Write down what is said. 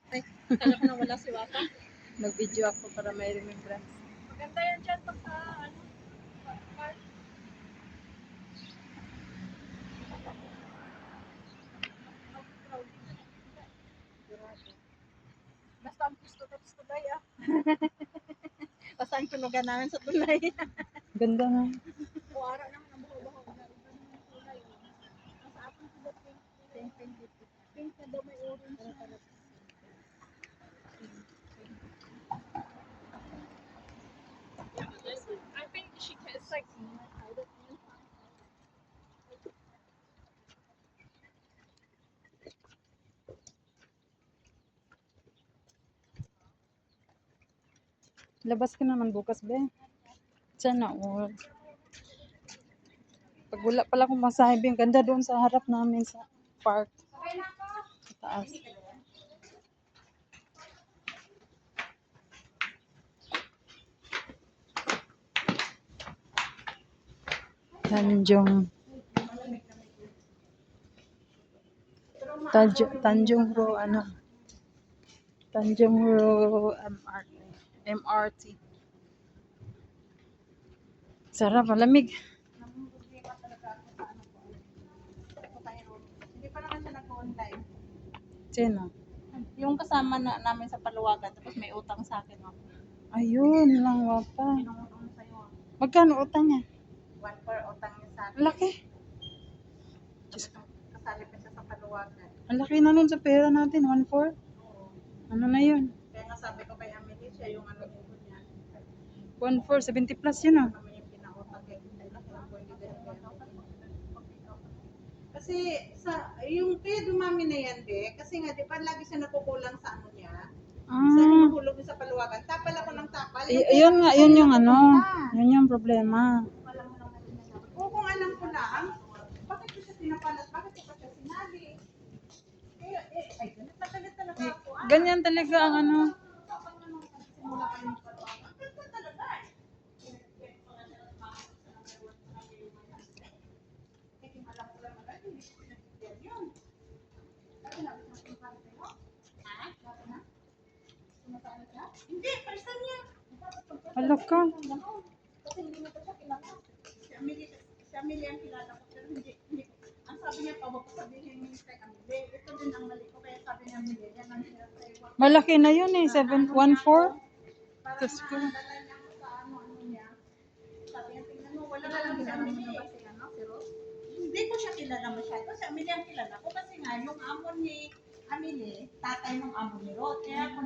Ay, akala ko na wala si Waka. Mag-video ako para may remembrance. Maganda yan dyan pag sa ano, park. Basta ang gusto ko sa tulay ah. Basta ang tunugan namin sa tulay. Ganda na. O ara naman ang baho-baho. Iba naman ang tulay. Nasa atin sila pink. Pink na daw may orange na. I think she tastes like I don't know. Labas ka naman bukas, be. Sana all. Pag wala pala akong masahe, be, ang ganda doon sa harap namin sa park. Sa taas. Tanjung Ro, ano? Tanjung Ro MRT. Sarap, malamig. Hindi pa naman siya nag-online. Sino? Yung kasama na namin sa Paluwagan, tapos may utang sa akin ako. Ayun lang, wapa. Pinungutang mo sa'yo. Magkano utang niya? 1/4 utang niya sa akin. Ang laki. Kasali pa siya sa Paluwagan. Ang laki na nun sa pera natin, 1/4. Oo. Ano na yun? Kaya nga sabi ko kay Amelie, siya yung ano niya. 1/4, 70 plus yun ah. Kami yung pinautang kay laki ng pwede din. Kasi sa yung kaya dumami na yan, de, kasi nga di ba lagi siya nakukulang sa ano niya. Sa Ah, hinuhulog niya sa Paluwagan. Tapal ako ng tapal. yun nga, yun yung ano. Yun yung problema. Oo, kung alam ko lang, bakit ko siya pinapalat? Bakit ko pa siya sinabi? Ay, ganit na galit talaga ako. Ganyan talaga ang ano. Simula pa yung Paluwagan. Ganito talaga eh. Alam ko lang agad, hindi ko pinagpipil yun. Lagi na, sumasama sa'yo? Ha? Lagi na? Sumasama siya? Hindi, person niya. Hala ka. Kasi hindi mo pa siya kilala. Si Amelie ang kilala ko, pero hindi. Ang sabi niya pa, wag ko sabihin kay Amelie. Ito din ang mali ko, kaya sabi niya Amelie, yan ang hirap sa'yo. Malaki na yun eh, 714. Parang Diyos ko. nadala niya ako sa ano niya. Sabi niya, tingnan mo, wala ka lang si Amelie. Si Rose? Hindi ko siya kilala masyado. Si Amelie ang kilala ko kasi nga, yung amo ni Amelie, tatay ng amo ni Rose. Kaya ako